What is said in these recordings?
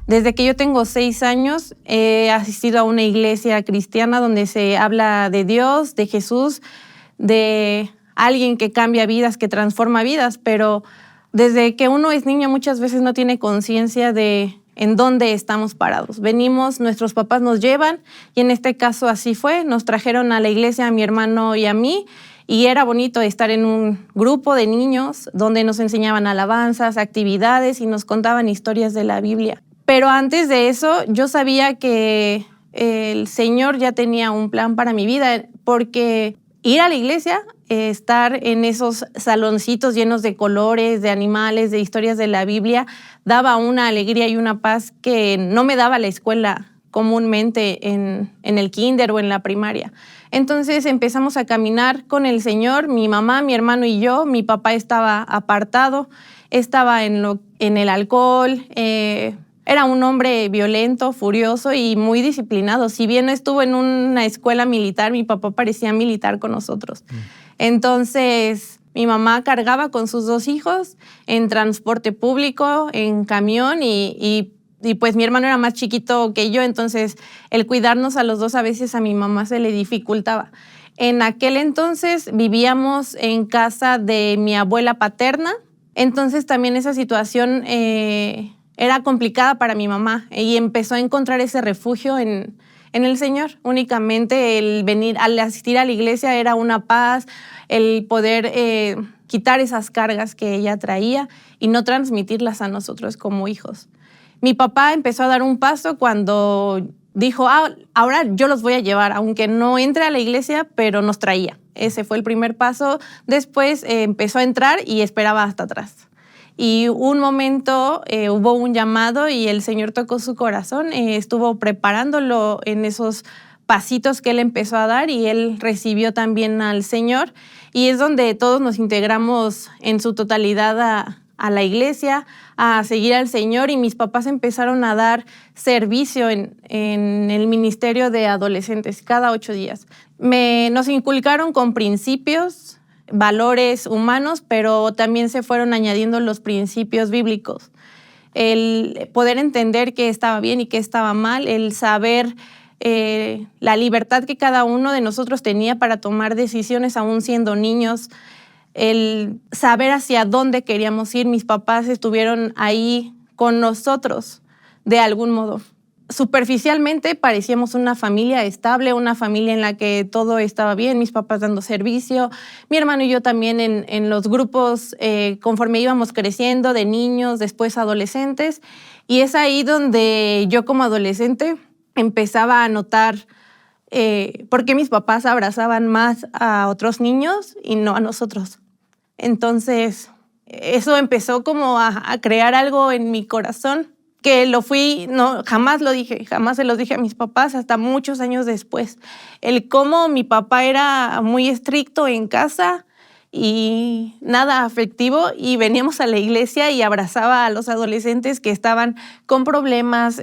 Desde que yo tengo 6 años, he asistido a una iglesia cristiana donde se habla de Dios, de Jesús, de alguien que cambia vidas, que transforma vidas, pero desde que uno es niño muchas veces no tiene conciencia de en dónde estamos parados. Venimos, nuestros papás nos llevan, y en este caso así fue. Nos trajeron a la iglesia a mi hermano y a mí, y era bonito estar en un grupo de niños donde nos enseñaban alabanzas, actividades y nos contaban historias de la Biblia. Pero antes de eso, yo sabía que el Señor ya tenía un plan para mi vida, porque ir a la iglesia, estar en esos saloncitos llenos de colores, de animales, de historias de la Biblia, daba una alegría y una paz que no me daba la escuela comúnmente en el kinder o en la primaria. Entonces empezamos a caminar con el Señor, mi mamá, mi hermano y yo. Mi papá estaba apartado, estaba en el alcohol. Era un hombre violento, furioso y muy disciplinado. Si bien estuvo en una escuela militar, mi papá parecía militar con nosotros. Entonces, mi mamá cargaba con sus 2 hijos en transporte público, en camión, y pues mi hermano era más chiquito que yo, entonces el cuidarnos a los 2 a veces a mi mamá se le dificultaba. En aquel entonces vivíamos en casa de mi abuela paterna, entonces también esa situación era complicada para mi mamá, y empezó a encontrar ese refugio en el Señor. Únicamente el venir, al asistir a la iglesia, era una paz, el poder quitar esas cargas que ella traía y no transmitirlas a nosotros como hijos. Mi papá empezó a dar un paso cuando dijo, ahora yo los voy a llevar, aunque no entre a la iglesia, pero nos traía. Ese fue el primer paso. Después empezó a entrar y esperaba hasta atrás. Y un momento hubo un llamado y el Señor tocó su corazón, estuvo preparándolo en esos pasitos que él empezó a dar, y él recibió también al Señor. Y es donde todos nos integramos en su totalidad a la iglesia, a seguir al Señor, y mis papás empezaron a dar servicio en el ministerio de adolescentes cada 8 días. Nos inculcaron con principios, valores humanos, pero también se fueron añadiendo los principios bíblicos. El poder entender qué estaba bien y qué estaba mal, el saber la libertad que cada uno de nosotros tenía para tomar decisiones aún siendo niños, el saber hacia dónde queríamos ir. Mis papás estuvieron ahí con nosotros de algún modo. Superficialmente parecíamos una familia estable, una familia en la que todo estaba bien, mis papás dando servicio, mi hermano y yo también en los grupos conforme íbamos creciendo, de niños, después adolescentes, y es ahí donde yo como adolescente empezaba a notar por qué mis papás abrazaban más a otros niños y no a nosotros. Entonces, eso empezó como a crear algo en mi corazón, que jamás se los dije a mis papás hasta muchos años después. El cómo mi papá era muy estricto en casa y nada afectivo, y veníamos a la iglesia y abrazaba a los adolescentes que estaban con problemas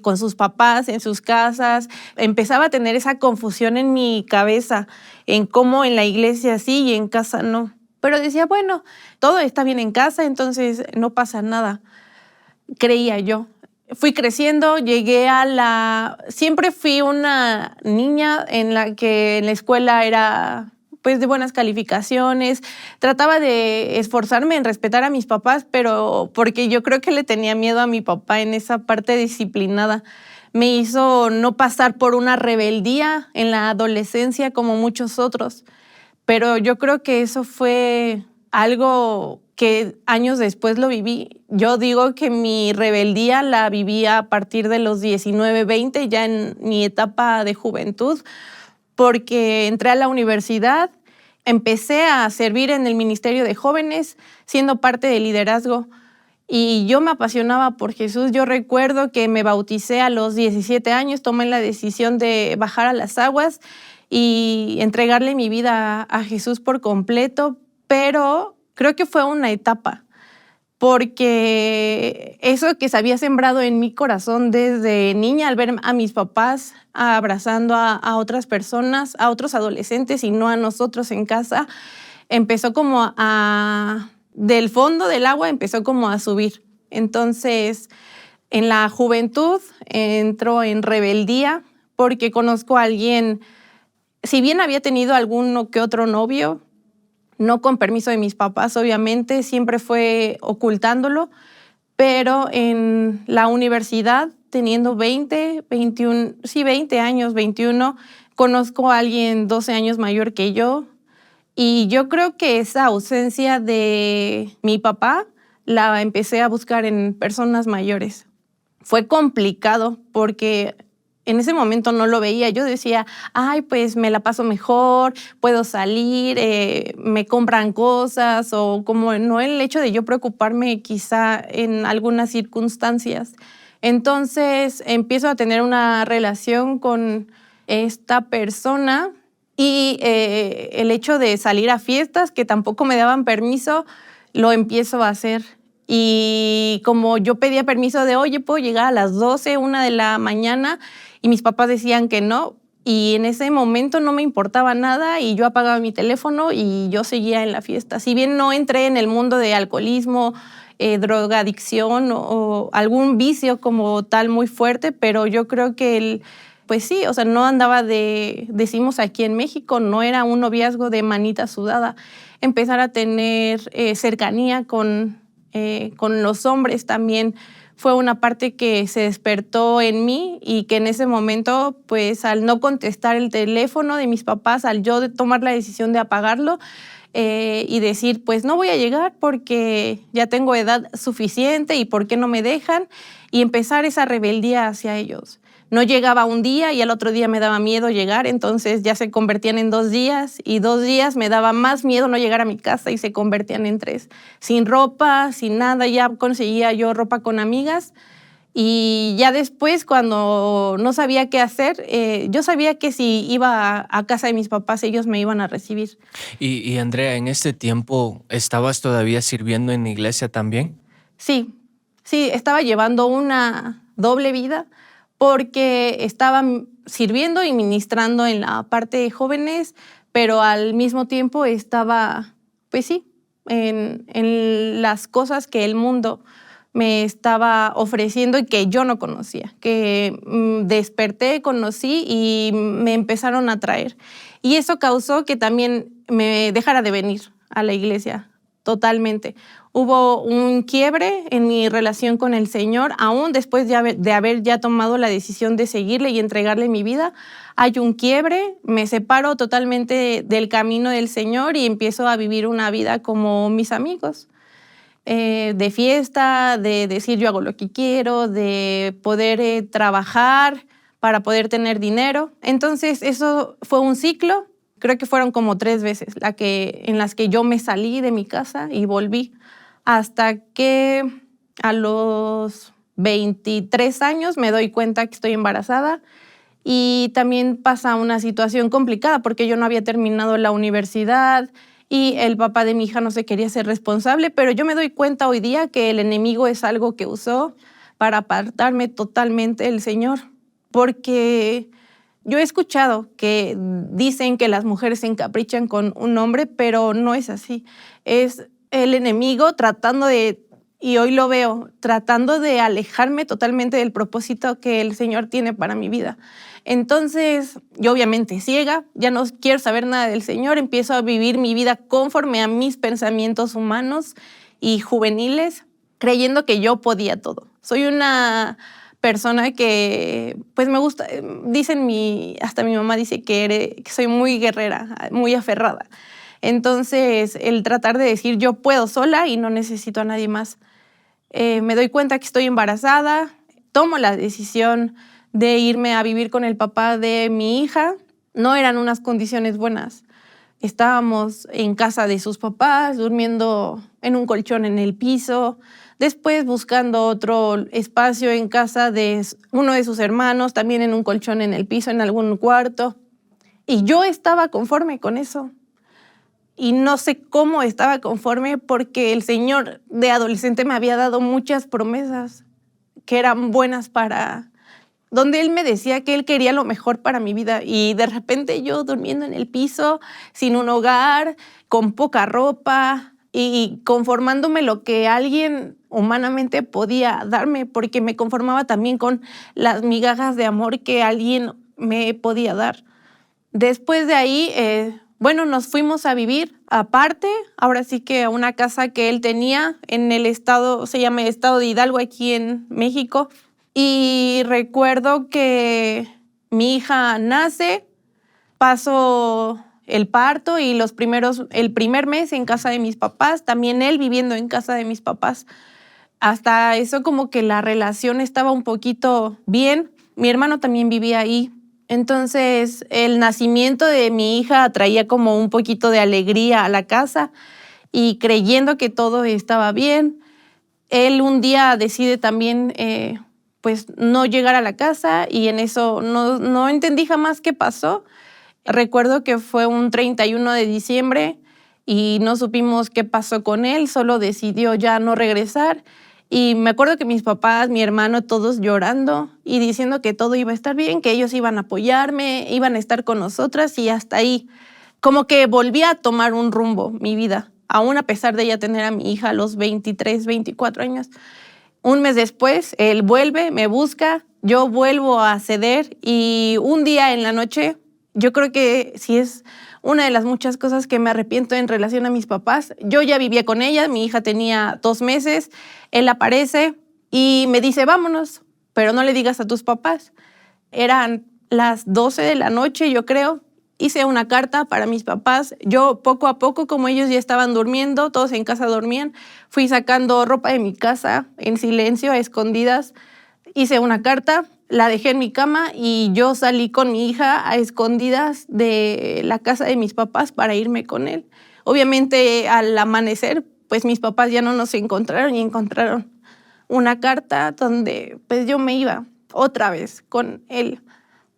con sus papás en sus casas. Empezaba a tener esa confusión en mi cabeza en cómo en la iglesia sí y en casa no. Pero decía, bueno, todo está bien en casa, entonces no pasa nada. Creía yo. Fui creciendo, siempre fui una niña en la que en la escuela era pues de buenas calificaciones. Trataba de esforzarme en respetar a mis papás, pero porque yo creo que le tenía miedo a mi papá en esa parte disciplinada. Me hizo no pasar por una rebeldía en la adolescencia como muchos otros. Pero yo creo que eso fue algo que años después lo viví. Yo digo que mi rebeldía la viví a partir de los 19, 20, ya en mi etapa de juventud, porque entré a la universidad, empecé a servir en el Ministerio de Jóvenes, siendo parte del liderazgo, y yo me apasionaba por Jesús. Yo recuerdo que me bauticé a los 17 años, tomé la decisión de bajar a las aguas y entregarle mi vida a Jesús por completo, pero creo que fue una etapa, porque eso que se había sembrado en mi corazón desde niña, al ver a mis papás abrazando a otras personas, a otros adolescentes y no a nosotros en casa, empezó como del fondo del agua empezó como a subir. Entonces, En la juventud entro en rebeldía porque conozco a alguien, si bien había tenido alguno que otro novio, no con permiso de mis papás, obviamente, siempre fue ocultándolo, pero en la universidad, teniendo 20, 21, sí, 20 años, 21, conozco a alguien 12 años mayor que yo, y yo creo que esa ausencia de mi papá la empecé a buscar en personas mayores. Fue complicado porque en ese momento no lo veía. Yo decía, ay, pues me la paso mejor, puedo salir, me compran cosas, o como no el hecho de yo preocuparme quizá en algunas circunstancias. Entonces empiezo a tener una relación con esta persona y el hecho de salir a fiestas que tampoco me daban permiso, lo empiezo a hacer. Y como yo pedía permiso de, oye, puedo llegar a las 12, 1 de la mañana, y mis papás decían que no, y en ese momento no me importaba nada y yo apagaba mi teléfono y yo seguía en la fiesta. Si bien no entré en el mundo de alcoholismo, drogadicción o algún vicio como tal muy fuerte, pero yo creo que pues sí, o sea, no andaba decimos aquí en México, no era un noviazgo de manita sudada. Empezar a tener cercanía con los hombres también fue una parte que se despertó en mí y que en ese momento, pues al no contestar el teléfono de mis papás, al yo tomar la decisión de apagarlo y decir, pues no voy a llegar porque ya tengo edad suficiente y por qué no me dejan, y empezar esa rebeldía hacia ellos. No llegaba un día y al otro día me daba miedo llegar, entonces ya se convertían en 2 días y 2 días me daba más miedo no llegar a mi casa y se convertían en 3. Sin ropa, sin nada, ya conseguía yo ropa con amigas y ya después cuando no sabía qué hacer, yo sabía que si iba a casa de mis papás ellos me iban a recibir. Y Andrea, ¿en este tiempo estabas todavía sirviendo en la iglesia también? Sí, sí, estaba llevando una doble vida porque estaba sirviendo y ministrando en la parte de jóvenes, pero al mismo tiempo estaba, pues sí, en las cosas que el mundo me estaba ofreciendo y que yo no conocía, que desperté, conocí y me empezaron a atraer. Y eso causó que también me dejara de venir a la iglesia totalmente. Hubo un quiebre en mi relación con el Señor, aún después de haber ya tomado la decisión de seguirle y entregarle mi vida. Hay un quiebre, me separo totalmente del camino del Señor y empiezo a vivir una vida como mis amigos. De fiesta, de decir yo hago lo que quiero, de poder trabajar para poder tener dinero. Entonces eso fue un ciclo. Creo que fueron como 3 veces en las que yo me salí de mi casa y volví, hasta que a los 23 años me doy cuenta que estoy embarazada y también pasa una situación complicada porque yo no había terminado la universidad y el papá de mi hija no se quería ser responsable, pero yo me doy cuenta hoy día que el enemigo es algo que usó para apartarme totalmente del Señor, porque yo he escuchado que dicen que las mujeres se encaprichan con un hombre, pero no es así. Es el enemigo tratando de, y hoy lo veo, tratando de alejarme totalmente del propósito que el Señor tiene para mi vida. Entonces, yo obviamente ciega, ya no quiero saber nada del Señor, empiezo a vivir mi vida conforme a mis pensamientos humanos y juveniles, creyendo que yo podía todo. Soy una persona que, pues me gusta, hasta mi mamá dice que soy muy guerrera, muy aferrada. Entonces, el tratar de decir yo puedo sola y no necesito a nadie más. Me doy cuenta que estoy embarazada, tomo la decisión de irme a vivir con el papá de mi hija. No eran unas condiciones buenas. Estábamos en casa de sus papás, durmiendo en un colchón en el piso, después buscando otro espacio en casa de uno de sus hermanos, también en un colchón en el piso, en algún cuarto. Y yo estaba conforme con eso. Y no sé cómo estaba conforme porque el Señor de adolescente me había dado muchas promesas que eran buenas donde Él me decía que Él quería lo mejor para mi vida, y de repente yo durmiendo en el piso, sin un hogar, con poca ropa, y conformándome lo que alguien humanamente podía darme, porque me conformaba también con las migajas de amor que alguien me podía dar. Después de ahí, nos fuimos a vivir aparte, ahora sí que a una casa que él tenía en el estado, se llama el estado de Hidalgo, aquí en México. Y recuerdo que mi hija nace, paso el parto y el primer mes en casa de mis papás, también él viviendo en casa de mis papás. Hasta eso como que la relación estaba un poquito bien. Mi hermano también vivía ahí. Entonces el nacimiento de mi hija traía como un poquito de alegría a la casa y creyendo que todo estaba bien. Él un día decide también no llegar a la casa y en eso no entendí jamás qué pasó. Recuerdo que fue un 31 de diciembre y no supimos qué pasó con él, solo decidió ya no regresar. Y me acuerdo que mis papás, mi hermano, todos llorando y diciendo que todo iba a estar bien, que ellos iban a apoyarme, iban a estar con nosotras y hasta ahí. Como que volví a tomar un rumbo mi vida, aún a pesar de ya tener a mi hija a los 23, 24 años. Un mes después, él vuelve, me busca, yo vuelvo a ceder y un día en la noche, yo creo que sí es una de las muchas cosas que me arrepiento en relación a mis papás. Yo ya vivía con ella, mi hija tenía 2 meses, él aparece y me dice, vámonos, pero no le digas a tus papás. Eran las 12 de la noche, yo creo. Hice una carta para mis papás. Yo poco a poco, como ellos ya estaban durmiendo, todos en casa dormían, fui sacando ropa de mi casa en silencio, a escondidas. Hice una carta, la dejé en mi cama y yo salí con mi hija a escondidas de la casa de mis papás para irme con él. Obviamente al amanecer, pues mis papás ya no nos encontraron y encontraron una carta donde pues yo me iba otra vez con él.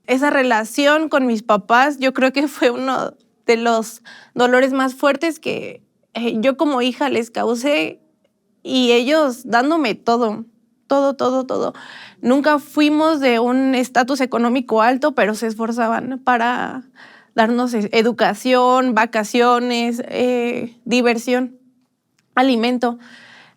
Esa relación con mis papás yo creo que fue uno de los dolores más fuertes que yo como hija les causé y ellos dándome todo. Nunca fuimos de un estatus económico alto, pero se esforzaban para darnos educación, vacaciones, diversión, alimento.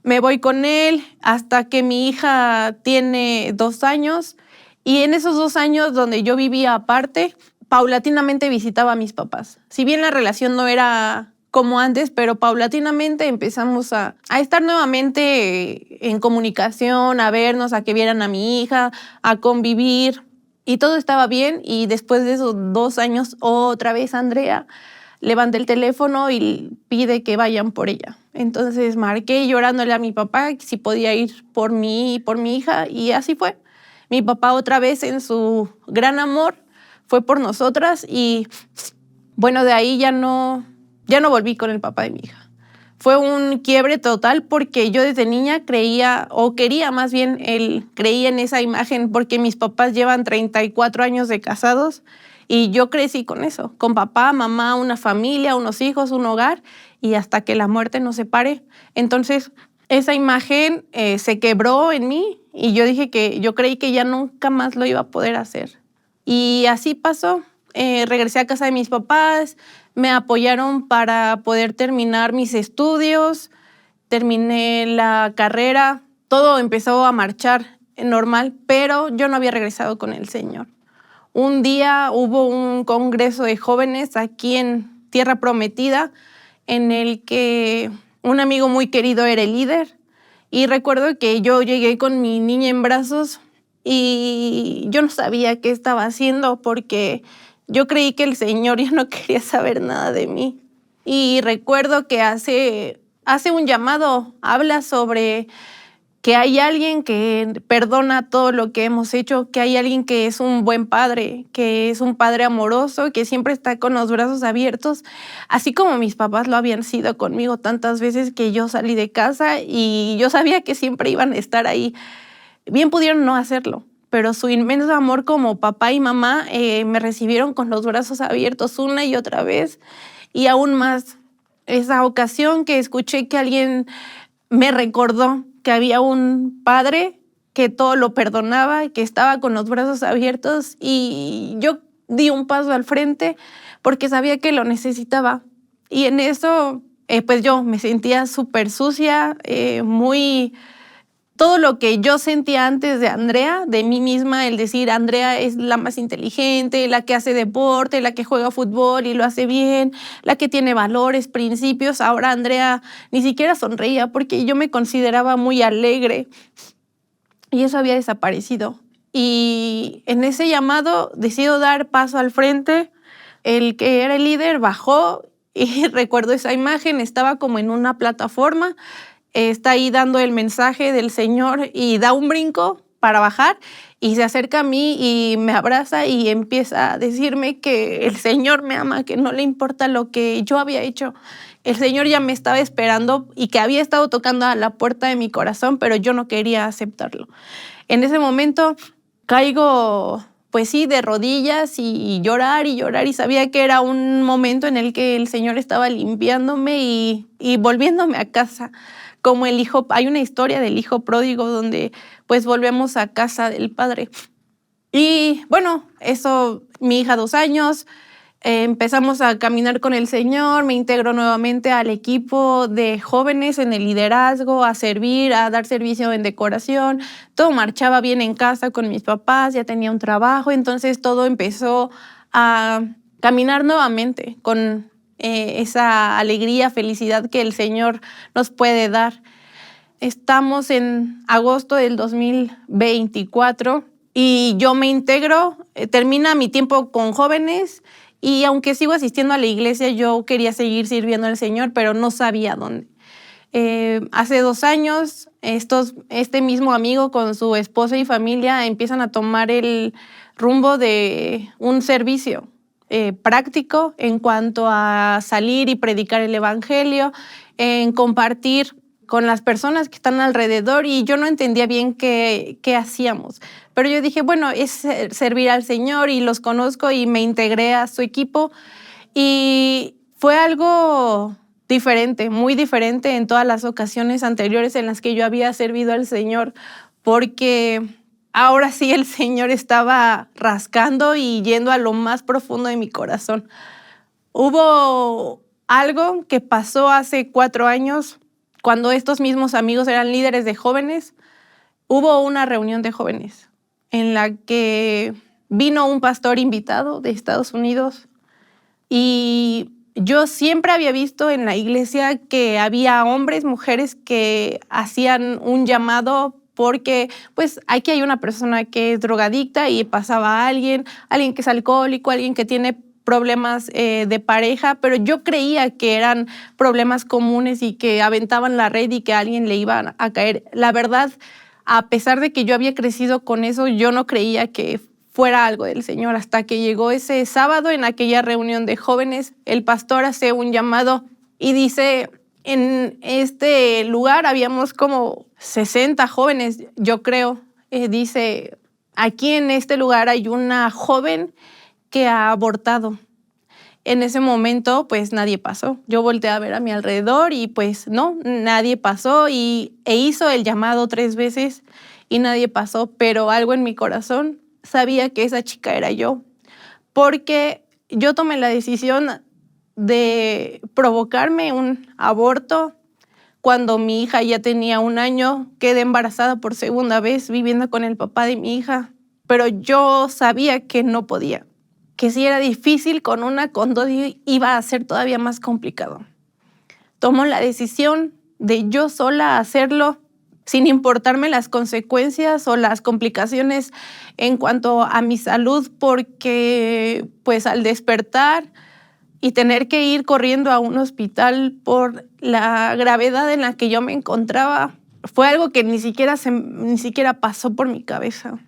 Me voy con él hasta que mi hija tiene 2 años y en esos 2 años donde yo vivía aparte, paulatinamente visitaba a mis papás. Si bien la relación no era como antes, pero paulatinamente empezamos a estar nuevamente en comunicación, a vernos, a que vieran a mi hija, a convivir y todo estaba bien y después de esos 2 años otra vez Andrea levanta el teléfono y pide que vayan por ella. Entonces marqué llorándole a mi papá si podía ir por mí y por mi hija y así fue. Mi papá otra vez en su gran amor fue por nosotras y bueno, de ahí ya no volví con el papá de mi hija. Fue un quiebre total porque yo desde niña creía, o quería más bien, creía en esa imagen porque mis papás llevan 34 años de casados y yo crecí con eso, con papá, mamá, una familia, unos hijos, un hogar y hasta que la muerte nos separe. Entonces, esa imagen se quebró en mí y yo creí que ya nunca más lo iba a poder hacer. Y así pasó. Regresé a casa de mis papás, me apoyaron para poder terminar mis estudios, terminé la carrera, todo empezó a marchar normal, pero yo no había regresado con el Señor. Un día hubo un congreso de jóvenes aquí en Tierra Prometida, en el que un amigo muy querido era el líder, y recuerdo que yo llegué con mi niña en brazos y yo no sabía qué estaba haciendo porque yo creí que el Señor ya no quería saber nada de mí. Y recuerdo que hace un llamado, habla sobre que hay alguien que perdona todo lo que hemos hecho, que hay alguien que es un buen padre, que es un padre amoroso, que siempre está con los brazos abiertos, así como mis papás lo habían sido conmigo tantas veces que yo salí de casa y yo sabía que siempre iban a estar ahí. Bien pudieron no hacerlo, pero su inmenso amor como papá y mamá me recibieron con los brazos abiertos una y otra vez. Y aún más, esa ocasión que escuché que alguien me recordó que había un padre que todo lo perdonaba, que estaba con los brazos abiertos y yo di un paso al frente porque sabía que lo necesitaba. Y en eso pues yo me sentía súper sucia, muy... Todo lo que yo sentía antes de Andrea, de mí misma, el decir, Andrea es la más inteligente, la que hace deporte, la que juega fútbol y lo hace bien, la que tiene valores, principios. Ahora Andrea ni siquiera sonreía porque yo me consideraba muy alegre y eso había desaparecido. Y en ese llamado decido dar paso al frente. El que era el líder bajó y recuerdo esa imagen, estaba como en una plataforma, está ahí dando el mensaje del Señor y da un brinco para bajar y se acerca a mí y me abraza y empieza a decirme que el Señor me ama, que no le importa lo que yo había hecho. El Señor ya me estaba esperando y que había estado tocando a la puerta de mi corazón, pero yo no quería aceptarlo. En ese momento caigo, pues sí, de rodillas y llorar y sabía que era un momento en el que el Señor estaba limpiándome y volviéndome a casa. Como el hijo, hay una historia del hijo pródigo donde pues volvemos a casa del padre. Y bueno, eso, mi hija 2 años, empezamos a caminar con el Señor, me integro nuevamente al equipo de jóvenes en el liderazgo, a servir, a dar servicio en decoración. Todo marchaba bien en casa con mis papás, ya tenía un trabajo, entonces todo empezó a caminar nuevamente con esa alegría, felicidad que el Señor nos puede dar. Estamos en agosto del 2024 y yo me integro, termina mi tiempo con jóvenes y aunque sigo asistiendo a la iglesia, yo quería seguir sirviendo al Señor, pero no sabía dónde. Hace 2 años, este mismo amigo con su esposa y familia empiezan a tomar el rumbo de un servicio práctico en cuanto a salir y predicar el evangelio, en compartir con las personas que están alrededor y yo no entendía bien qué hacíamos. Pero yo dije, bueno, es servir al Señor y los conozco y me integré a su equipo y fue algo diferente, muy diferente en todas las ocasiones anteriores en las que yo había servido al Señor, porque ahora sí el Señor estaba rascando y yendo a lo más profundo de mi corazón. Hubo algo que pasó hace 4 años, cuando estos mismos amigos eran líderes de jóvenes. Hubo una reunión de jóvenes en la que vino un pastor invitado de Estados Unidos y yo siempre había visto en la iglesia que había hombres, mujeres que hacían un llamado porque pues aquí hay una persona que es drogadicta y pasaba a alguien que es alcohólico, alguien que tiene problemas de pareja, pero yo creía que eran problemas comunes y que aventaban la red y que a alguien le iba a caer. La verdad, a pesar de que yo había crecido con eso, yo no creía que fuera algo del Señor, hasta que llegó ese sábado en aquella reunión de jóvenes, el pastor hace un llamado y dice, en este lugar habíamos como 60 jóvenes, yo creo, dice, aquí en este lugar hay una joven que ha abortado. En ese momento, pues nadie pasó. Yo volteé a ver a mi alrededor y pues no, nadie pasó e hizo el llamado 3 veces y nadie pasó, pero algo en mi corazón sabía que esa chica era yo, porque yo tomé la decisión de provocarme un aborto cuando mi hija ya tenía 1 año, quedé embarazada por 2ª vez viviendo con el papá de mi hija, pero yo sabía que no podía, que si era difícil con 2 iba a ser todavía más complicado. Tomo la decisión de yo sola hacerlo sin importarme las consecuencias o las complicaciones en cuanto a mi salud, porque pues al despertar y tener que ir corriendo a un hospital por la gravedad en la que yo me encontraba, fue algo que ni siquiera pasó por mi cabeza.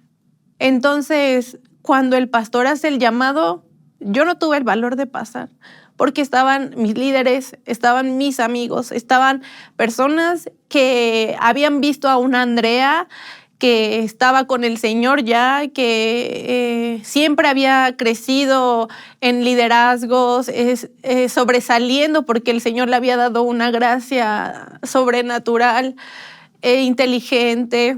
Entonces, cuando el pastor hace el llamado, yo no tuve el valor de pasar, porque estaban mis líderes, estaban mis amigos, estaban personas que habían visto a una Andrea que estaba con el Señor ya, que siempre había crecido en liderazgos, sobresaliendo porque el Señor le había dado una gracia sobrenatural, inteligente.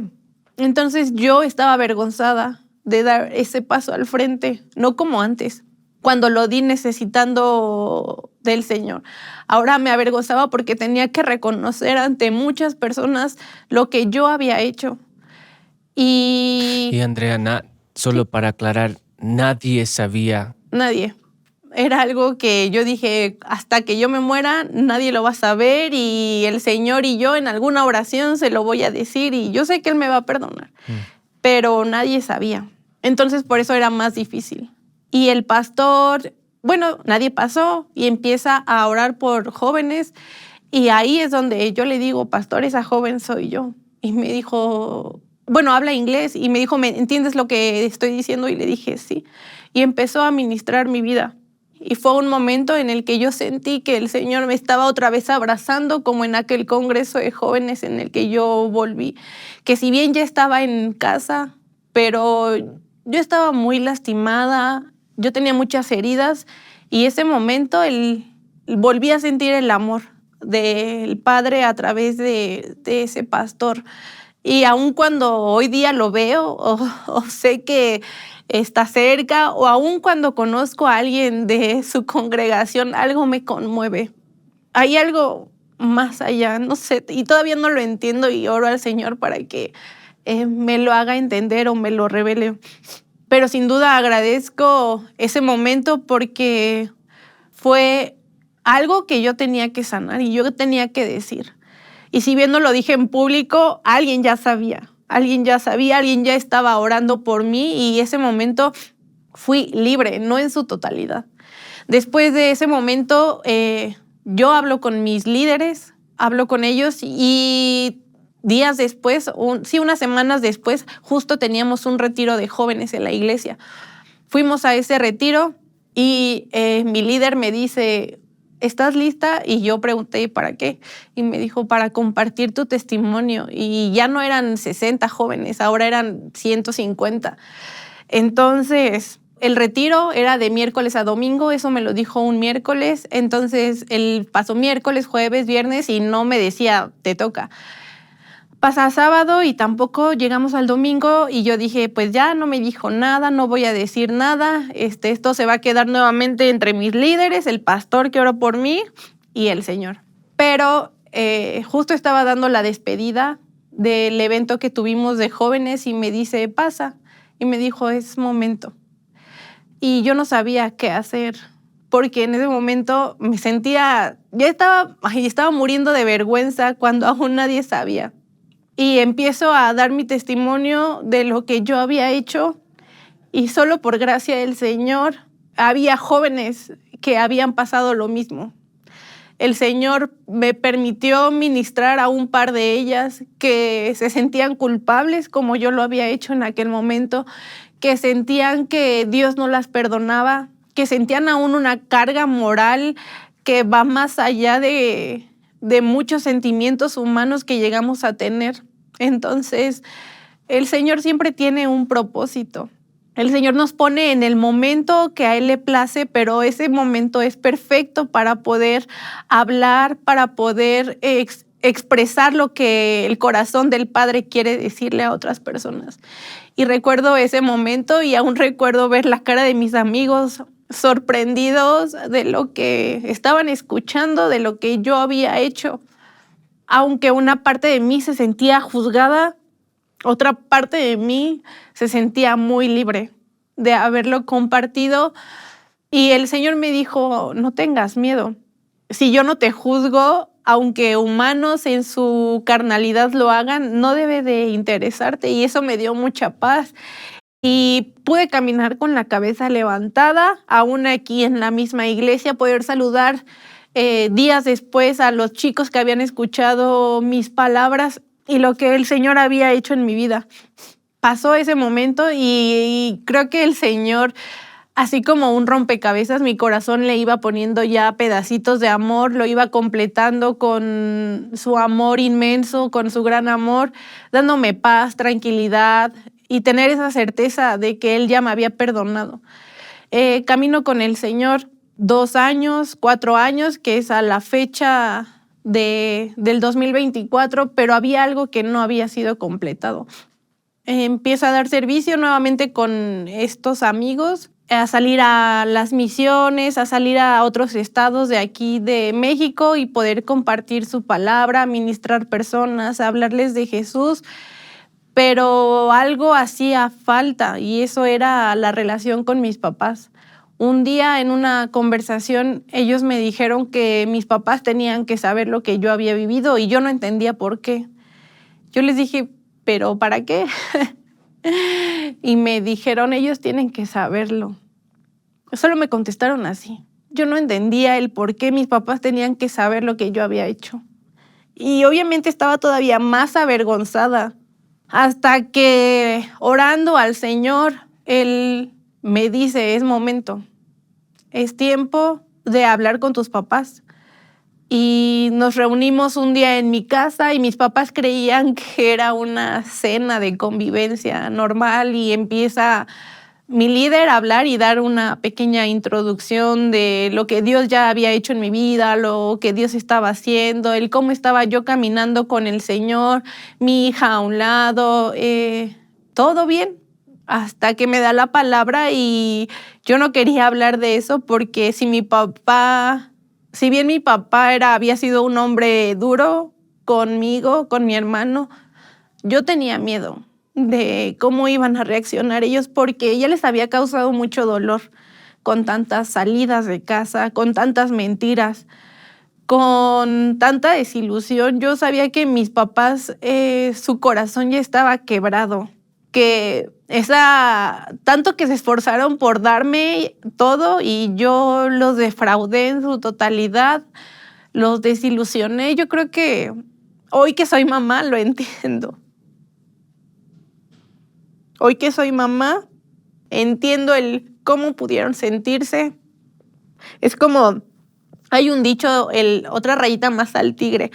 Entonces yo estaba avergonzada de dar ese paso al frente, no como antes. cuando lo di necesitando del Señor. Ahora me avergonzaba porque tenía que reconocer ante muchas personas lo que yo había hecho. Y Y Andrea, solo para aclarar, nadie sabía. nadie. Era algo que yo dije, hasta que yo me muera, nadie lo va a saber y el Señor y yo en alguna oración se lo voy a decir y yo sé que Él me va a perdonar, pero nadie sabía. Entonces por eso era más difícil. Y el pastor, bueno, nadie pasó y empieza a orar por jóvenes y ahí es donde yo le digo, pastor, esa joven soy yo. Y me dijo, bueno, habla inglés y me dijo, ¿me entiendes lo que estoy diciendo? Y le dije, sí. Y empezó a ministrar mi vida. Y fue un momento en el que yo sentí que el Señor me estaba otra vez abrazando, como en aquel congreso de jóvenes en el que yo volví. Que si bien ya estaba en casa, pero yo estaba muy lastimada, yo tenía muchas heridas y ese momento volví a sentir el amor del Padre a través de ese pastor. Y aun cuando hoy día lo veo o sé que está cerca o aun cuando conozco a alguien de su congregación, algo me conmueve. Hay algo más allá, no sé, y todavía no lo entiendo y oro al Señor para que me lo haga entender o me lo revele. Pero sin duda agradezco ese momento porque fue algo que yo tenía que sanar y yo tenía que decir. Y si bien no lo dije en público, alguien ya sabía, alguien ya estaba orando por mí y ese momento fui libre, no en su totalidad. Después de ese momento, yo hablo con mis líderes, hablo con ellos y días después, unas semanas después, justo teníamos un retiro de jóvenes en la iglesia. Fuimos a ese retiro y mi líder me dice, ¿estás lista? Y yo pregunté, ¿para qué? Y me dijo, para compartir tu testimonio. Y ya no eran 60 jóvenes, ahora eran 150. Entonces, el retiro era de miércoles a domingo, eso me lo dijo un miércoles. Entonces, él pasó miércoles, jueves, viernes y no me decía, te toca. Pasa sábado y tampoco llegamos al domingo y yo dije, pues ya no me dijo nada, no voy a decir nada, esto se va a quedar nuevamente entre mis líderes, el pastor que oró por mí y el Señor. Pero justo estaba dando la despedida del evento que tuvimos de jóvenes y me dice, pasa, y me dijo, es momento. Y yo no sabía qué hacer, porque en ese momento me sentía, estaba muriendo de vergüenza cuando aún nadie sabía. Y empiezo a dar mi testimonio de lo que yo había hecho y solo por gracia del Señor había jóvenes que habían pasado lo mismo. El Señor me permitió ministrar a un par de ellas que se sentían culpables como yo lo había hecho en aquel momento, que sentían que Dios no las perdonaba, que sentían aún una carga moral que va más allá de muchos sentimientos humanos que llegamos a tener. Entonces, el Señor siempre tiene un propósito. El Señor nos pone en el momento que a Él le place, pero ese momento es perfecto para poder hablar, para poder expresar lo que el corazón del Padre quiere decirle a otras personas. Y recuerdo ese momento y aún recuerdo ver la cara de mis amigos sorprendidos de lo que estaban escuchando, de lo que yo había hecho. Aunque una parte de mí se sentía juzgada, otra parte de mí se sentía muy libre de haberlo compartido. Y el Señor me dijo, no tengas miedo. Si yo no te juzgo, aunque humanos en su carnalidad lo hagan, no debe de interesarte. Y eso me dio mucha paz. Y pude caminar con la cabeza levantada, aún aquí en la misma iglesia, poder saludar días después a los chicos que habían escuchado mis palabras y lo que el Señor había hecho en mi vida. Pasó ese momento y creo que el Señor, así como un rompecabezas, mi corazón le iba poniendo ya pedacitos de amor, lo iba completando con su amor inmenso, con su gran amor, dándome paz, tranquilidad y tener esa certeza de que Él ya me había perdonado. Camino con el Señor 2 años, 4 años, que es a la fecha del 2024, pero había algo que no había sido completado. Empiezo a dar servicio nuevamente con estos amigos a salir a las misiones, a salir a otros estados de aquí de México y poder compartir su palabra, ministrar personas, hablarles de Jesús. Pero algo hacía falta y eso era la relación con mis papás. Un día en una conversación ellos me dijeron que mis papás tenían que saber lo que yo había vivido y yo no entendía por qué. Yo les dije, ¿pero para qué? Y me dijeron, ellos tienen que saberlo. Solo me contestaron así. Yo no entendía el por qué mis papás tenían que saber lo que yo había hecho. Y obviamente estaba todavía más avergonzada. Hasta que orando al Señor, Él me dice, es momento, es tiempo de hablar con tus papás. Y nos reunimos un día en mi casa y mis papás creían que era una cena de convivencia normal y empieza mi líder a hablar y dar una pequeña introducción de lo que Dios ya había hecho en mi vida, lo que Dios estaba haciendo, el cómo estaba yo caminando con el Señor, mi hija a un lado, todo bien, hasta que me da la palabra y yo no quería hablar de eso porque si bien mi papá había sido un hombre duro conmigo, con mi hermano, yo tenía miedo de cómo iban a reaccionar ellos porque ya les había causado mucho dolor con tantas salidas de casa, con tantas mentiras, con tanta desilusión. Yo sabía que mis papás, su corazón ya estaba quebrado, que tanto que se esforzaron por darme todo y yo los defraudé en su totalidad, los desilusioné. Yo creo que hoy que soy mamá lo entiendo. Hoy que soy mamá, entiendo el cómo pudieron sentirse. Es como, hay un dicho, otra rayita más al tigre.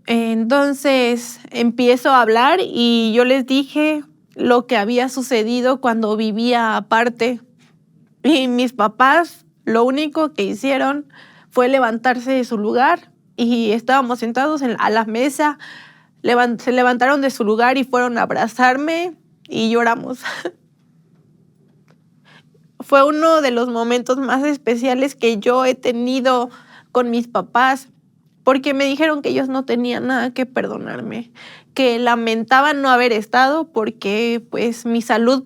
Entonces empiezo a hablar y yo les dije lo que había sucedido cuando vivía aparte. Y mis papás lo único que hicieron fue levantarse de su lugar y estábamos sentados a la mesa. Se levantaron de su lugar y fueron a abrazarme y lloramos. Fue uno de los momentos más especiales que yo he tenido con mis papás, porque me dijeron que ellos no tenían nada que perdonarme, que lamentaban no haber estado porque pues mi salud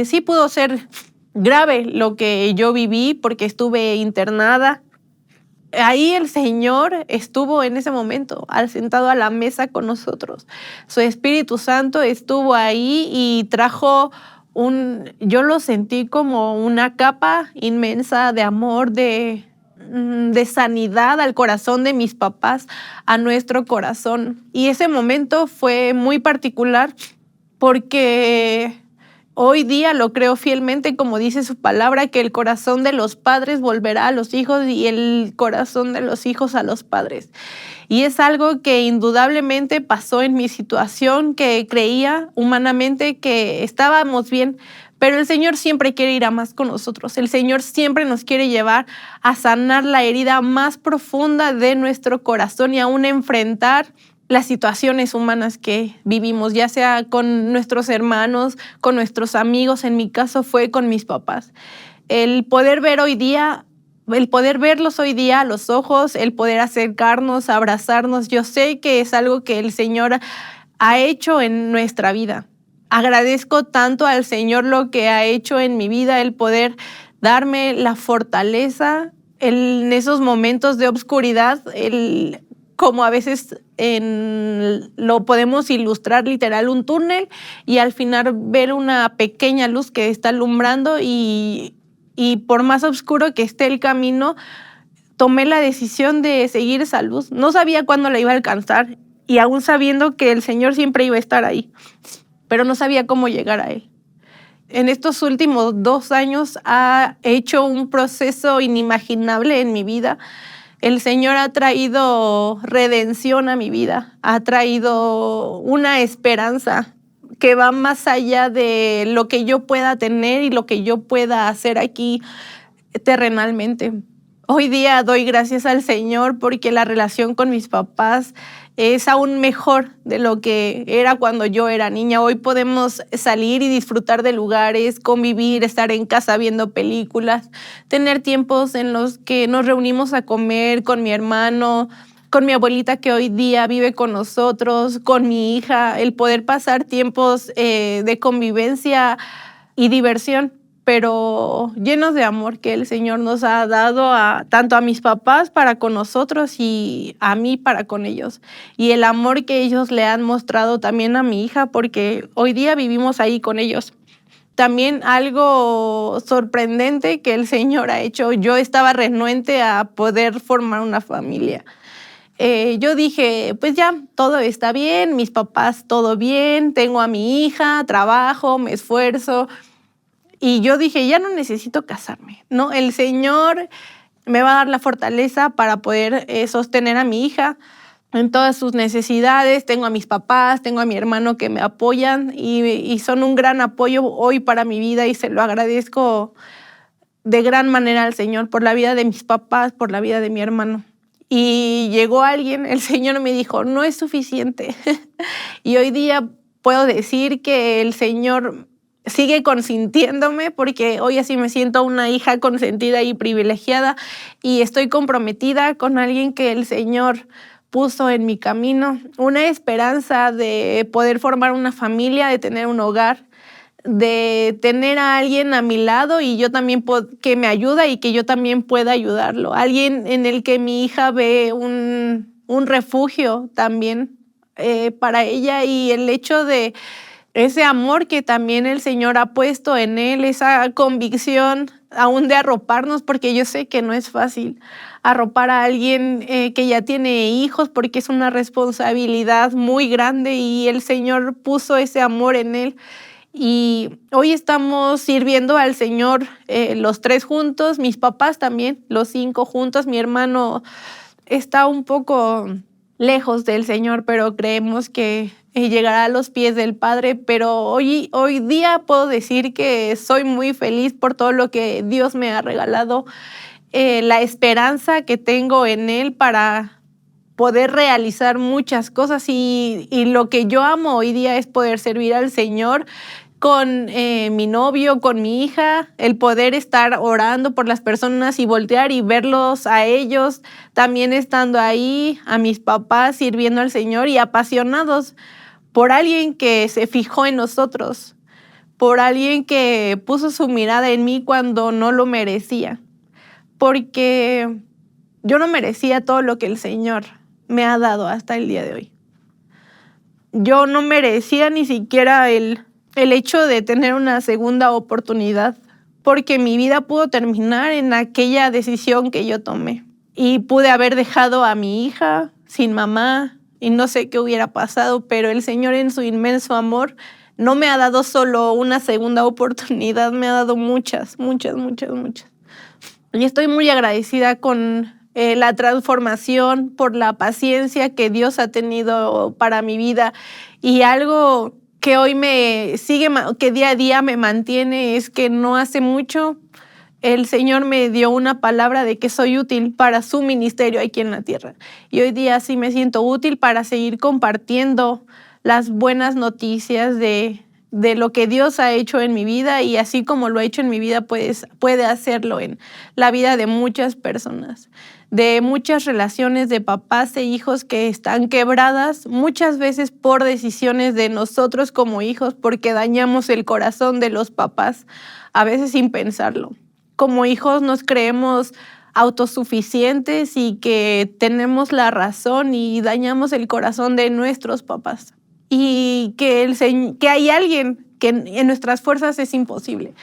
sí pudo ser grave lo que yo viví porque estuve internada. Ahí el Señor estuvo en ese momento, sentado a la mesa con nosotros. Su Espíritu Santo estuvo ahí y trajo yo lo sentí como una capa inmensa de amor, de sanidad al corazón de mis papás, a nuestro corazón. Y ese momento fue muy particular porque hoy día lo creo fielmente, como dice su palabra, que el corazón de los padres volverá a los hijos y el corazón de los hijos a los padres. Y es algo que indudablemente pasó en mi situación, que creía humanamente que estábamos bien, pero el Señor siempre quiere ir a más con nosotros. El Señor siempre nos quiere llevar a sanar la herida más profunda de nuestro corazón y aún enfrentar las situaciones humanas que vivimos, ya sea con nuestros hermanos, con nuestros amigos. En mi caso fue con mis papás. El poder verlos hoy día a los ojos, el poder acercarnos, abrazarnos, yo sé que es algo que el Señor ha hecho en nuestra vida. Agradezco tanto al Señor lo que ha hecho en mi vida, el poder darme la fortaleza en esos momentos de obscuridad, como a veces lo podemos ilustrar literal, un túnel, y al final ver una pequeña luz que está alumbrando y por más oscuro que esté el camino, tomé la decisión de seguir esa luz. No sabía cuándo la iba a alcanzar y aún sabiendo que el Señor siempre iba a estar ahí, pero no sabía cómo llegar a Él. En estos últimos 2 años ha hecho un proceso inimaginable en mi vida. El Señor ha traído redención a mi vida, ha traído una esperanza que va más allá de lo que yo pueda tener y lo que yo pueda hacer aquí terrenalmente. Hoy día doy gracias al Señor porque la relación con mis papás es aún mejor de lo que era cuando yo era niña. Hoy podemos salir y disfrutar de lugares, convivir, estar en casa viendo películas, tener tiempos en los que nos reunimos a comer con mi hermano, con mi abuelita que hoy día vive con nosotros, con mi hija, el poder pasar tiempos de convivencia y diversión, pero llenos de amor que el Señor nos ha dado tanto a mis papás para con nosotros y a mí para con ellos. Y el amor que ellos le han mostrado también a mi hija, porque hoy día vivimos ahí con ellos. También algo sorprendente que el Señor ha hecho, yo estaba renuente a poder formar una familia. Yo dije, pues ya, todo está bien, mis papás todo bien, tengo a mi hija, trabajo, me esfuerzo. Y yo dije, ya no necesito casarme, ¿no? El Señor me va a dar la fortaleza para poder sostener a mi hija en todas sus necesidades. Tengo a mis papás, tengo a mi hermano que me apoyan y son un gran apoyo hoy para mi vida y se lo agradezco de gran manera al Señor por la vida de mis papás, por la vida de mi hermano. Y llegó alguien, el Señor me dijo, no es suficiente. Y hoy día puedo decir que el Señor sigue consintiéndome porque hoy así me siento una hija consentida y privilegiada y estoy comprometida con alguien que el Señor puso en mi camino, una esperanza de poder formar una familia, de tener un hogar, de tener a alguien a mi lado y yo también que me ayuda y que yo también pueda ayudarlo. Alguien en el que mi hija ve un refugio también para ella y el hecho de ese amor que también el Señor ha puesto en él, esa convicción aún de arroparnos, porque yo sé que no es fácil arropar a alguien que ya tiene hijos, porque es una responsabilidad muy grande y el Señor puso ese amor en él. Y hoy estamos sirviendo al Señor los tres juntos, mis papás también, los cinco juntos. Mi hermano está un poco lejos del Señor, pero creemos que llegará a los pies del Padre. Pero hoy día puedo decir que soy muy feliz por todo lo que Dios me ha regalado, la esperanza que tengo en Él para poder realizar muchas cosas y lo que yo amo hoy día es poder servir al Señor con mi novio, con mi hija, el poder estar orando por las personas y voltear y verlos a ellos, también estando ahí, a mis papás sirviendo al Señor y apasionados por alguien que se fijó en nosotros, por alguien que puso su mirada en mí cuando no lo merecía, porque yo no merecía todo lo que el Señor me ha dado hasta el día de hoy. Yo no merecía ni siquiera el hecho de tener una segunda oportunidad, porque mi vida pudo terminar en aquella decisión que yo tomé. Y pude haber dejado a mi hija sin mamá y no sé qué hubiera pasado, pero el Señor en su inmenso amor no me ha dado solo una segunda oportunidad, me ha dado muchas. Y estoy muy agradecida con la transformación, por la paciencia que Dios ha tenido para mi vida. Y algo que hoy me sigue, que día a día me mantiene, es que no hace mucho el Señor me dio una palabra de que soy útil para su ministerio aquí en la tierra. Y hoy día sí me siento útil para seguir compartiendo las buenas noticias de lo que Dios ha hecho en mi vida, y así como lo ha hecho en mi vida, puede hacerlo en la vida de muchas personas, de muchas relaciones de papás e hijos que están quebradas muchas veces por decisiones de nosotros como hijos, porque dañamos el corazón de los papás, a veces sin pensarlo. Como hijos nos creemos autosuficientes y que tenemos la razón y dañamos el corazón de nuestros papás. Y que hay alguien que en nuestras fuerzas es imposible,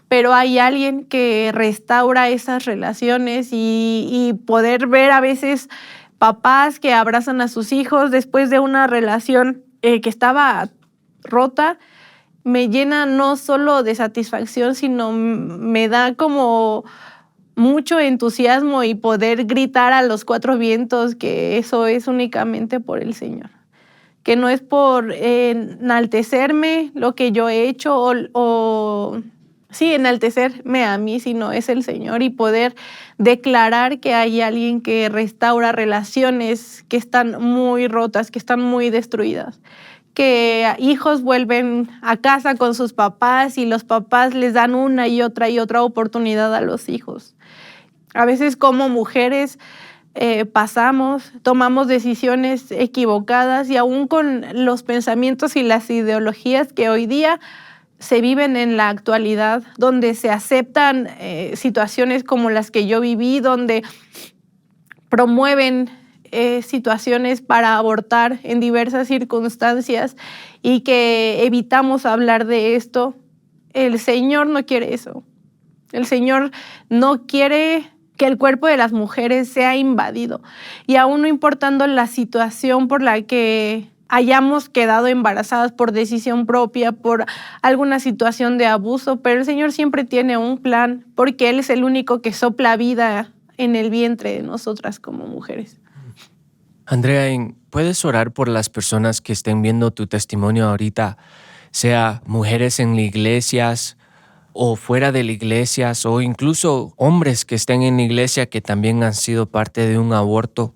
pero hay alguien que restaura esas relaciones y poder ver a veces papás que abrazan a sus hijos después de una relación que estaba rota, me llena no solo de satisfacción, sino me da como mucho entusiasmo y poder gritar a los cuatro vientos que eso es únicamente por el Señor. Que no es por enaltecerme lo que yo he hecho o sí, enaltecerme a mí, sino es el Señor, y poder declarar que hay alguien que restaura relaciones que están muy rotas, que están muy destruidas, que hijos vuelven a casa con sus papás y los papás les dan una y otra oportunidad a los hijos. A veces como mujeres tomamos decisiones equivocadas, y aún con los pensamientos y las ideologías que hoy día se viven en la actualidad, donde se aceptan situaciones como las que yo viví, donde promueven situaciones para abortar en diversas circunstancias y que evitamos hablar de esto. El Señor no quiere eso. El Señor no quiere que el cuerpo de las mujeres sea invadido. Y aún no importando la situación por la que hayamos quedado embarazadas por decisión propia, por alguna situación de abuso, pero el Señor siempre tiene un plan, porque Él es el único que sopla vida en el vientre de nosotras como mujeres. Andrea, ¿puedes orar por las personas que estén viendo tu testimonio ahorita, sea mujeres en las iglesias o fuera de las iglesias, o incluso hombres que estén en la iglesia que también han sido parte de un aborto?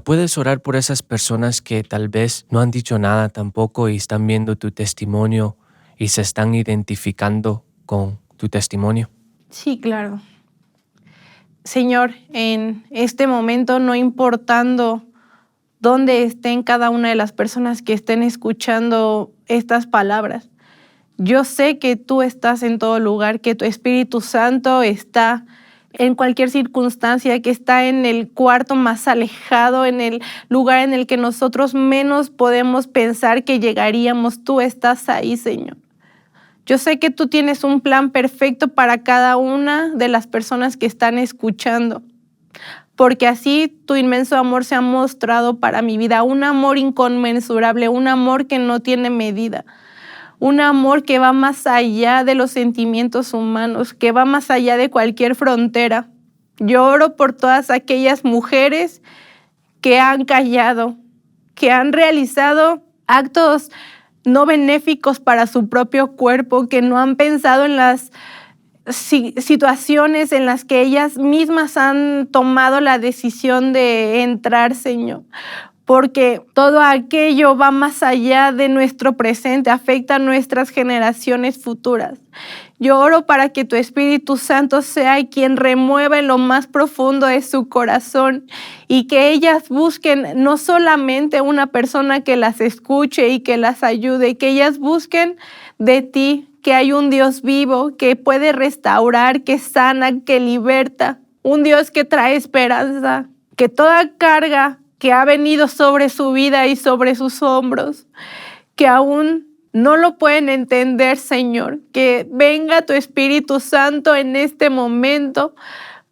¿Puedes orar por esas personas que tal vez no han dicho nada tampoco y están viendo tu testimonio y se están identificando con tu testimonio? Sí, claro. Señor, en este momento, no importando dónde estén cada una de las personas que estén escuchando estas palabras, yo sé que tú estás en todo lugar, que tu Espíritu Santo está en cualquier circunstancia, que está en el cuarto más alejado, en el lugar en el que nosotros menos podemos pensar que llegaríamos. Tú estás ahí, Señor. Yo sé que tú tienes un plan perfecto para cada una de las personas que están escuchando, porque así tu inmenso amor se ha mostrado para mi vida, un amor inconmensurable, un amor que no tiene medida, un amor que va más allá de los sentimientos humanos, que va más allá de cualquier frontera. Yo oro por todas aquellas mujeres que han callado, que han realizado actos no benéficos para su propio cuerpo, que no han pensado en las situaciones en las que ellas mismas han tomado la decisión de entrar, Señor. Porque todo aquello va más allá de nuestro presente, afecta a nuestras generaciones futuras. Yo oro para que tu Espíritu Santo sea quien remueva en lo más profundo de su corazón, y que ellas busquen no solamente una persona que las escuche y que las ayude, que ellas busquen de ti, que hay un Dios vivo que puede restaurar, que sana, que liberta, un Dios que trae esperanza, que toda carga que ha venido sobre su vida y sobre sus hombros, que aún no lo pueden entender, Señor, que venga tu Espíritu Santo en este momento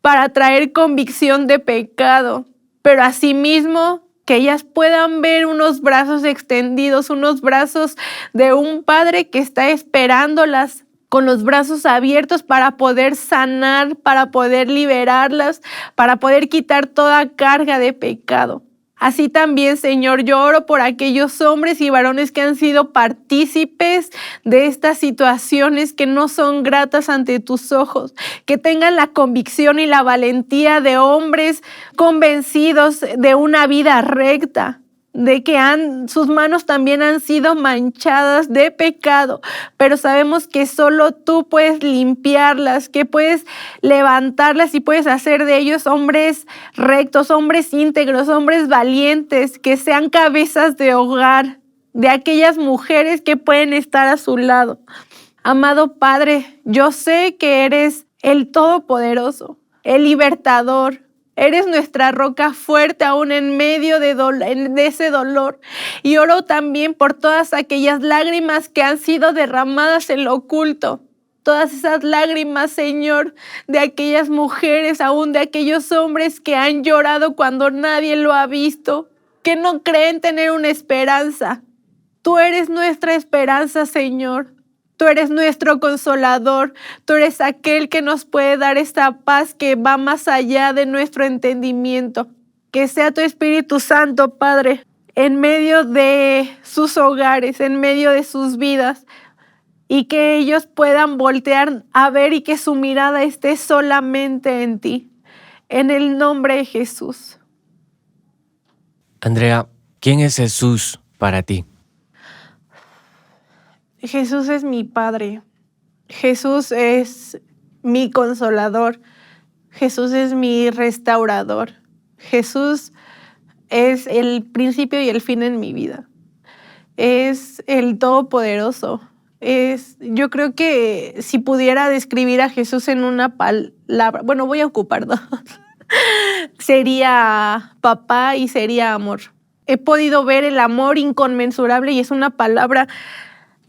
para traer convicción de pecado, pero asimismo que ellas puedan ver unos brazos extendidos, unos brazos de un Padre que está esperándolas con los brazos abiertos para poder sanar, para poder liberarlas, para poder quitar toda carga de pecado. Así también, Señor, yo oro por aquellos hombres y varones que han sido partícipes de estas situaciones que no son gratas ante tus ojos, que tengan la convicción y la valentía de hombres convencidos de una vida recta, de que sus manos también han sido manchadas de pecado, pero sabemos que solo tú puedes limpiarlas, que puedes levantarlas y puedes hacer de ellos hombres rectos, hombres íntegros, hombres valientes, que sean cabezas de hogar, de aquellas mujeres que pueden estar a su lado. Amado Padre, yo sé que eres el Todopoderoso, el Libertador. Eres nuestra roca fuerte aún en medio de ese dolor. Y oro también por todas aquellas lágrimas que han sido derramadas en lo oculto. Todas esas lágrimas, Señor, de aquellas mujeres, aún de aquellos hombres que han llorado cuando nadie lo ha visto, que no creen tener una esperanza. Tú eres nuestra esperanza, Señor. Tú eres nuestro consolador, tú eres aquel que nos puede dar esta paz que va más allá de nuestro entendimiento. Que sea tu Espíritu Santo, Padre, en medio de sus hogares, en medio de sus vidas, y que ellos puedan voltear a ver y que su mirada esté solamente en ti. En el nombre de Jesús. Andrea, ¿quién es Jesús para ti? Jesús es mi Padre. Jesús es mi consolador. Jesús es mi restaurador. Jesús es el principio y el fin en mi vida. Es el Todopoderoso. Yo creo que si pudiera describir a Jesús en una palabra, bueno, voy a ocupar dos, sería papá y sería amor. He podido ver el amor inconmensurable y es una palabra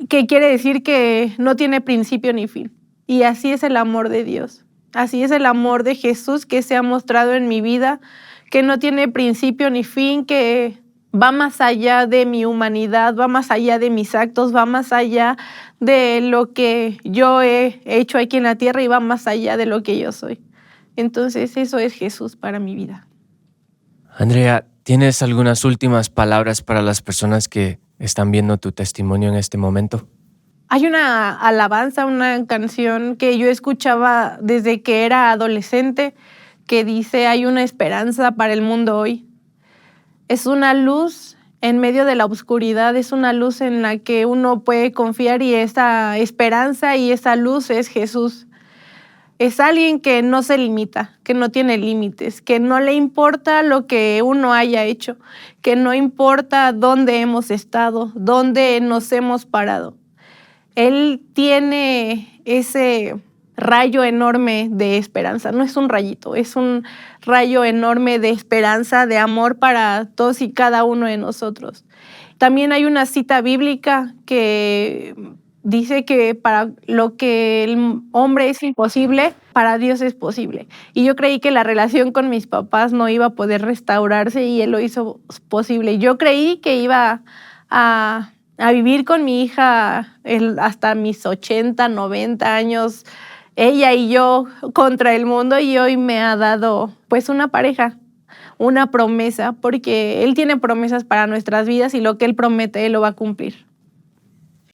que quiere decir que no tiene principio ni fin. Y así es el amor de Dios. Así es el amor de Jesús que se ha mostrado en mi vida, que no tiene principio ni fin, que va más allá de mi humanidad, va más allá de mis actos, va más allá de lo que yo he hecho aquí en la tierra y va más allá de lo que yo soy. Entonces eso es Jesús para mi vida. Andrea, ¿tienes algunas últimas palabras para las personas que están viendo tu testimonio en este momento? Hay una alabanza, una canción que yo escuchaba desde que era adolescente que dice: hay una esperanza para el mundo hoy. Es una luz en medio de la oscuridad, es una luz en la que uno puede confiar y esa esperanza y esa luz es Jesús. Es alguien que no se limita, que no tiene límites, que no le importa lo que uno haya hecho, que no importa dónde hemos estado, dónde nos hemos parado. Él tiene ese rayo enorme de esperanza. No es un rayito, es un rayo enorme de esperanza, de amor para todos y cada uno de nosotros. También hay una cita bíblica que dice que para lo que el hombre es imposible, para Dios es posible. Y yo creí que la relación con mis papás no iba a poder restaurarse y Él lo hizo posible. Yo creí que iba a vivir con mi hija hasta mis 80, 90 años, ella y yo contra el mundo, y hoy me ha dado pues una pareja, una promesa, porque Él tiene promesas para nuestras vidas y lo que Él promete, Él lo va a cumplir.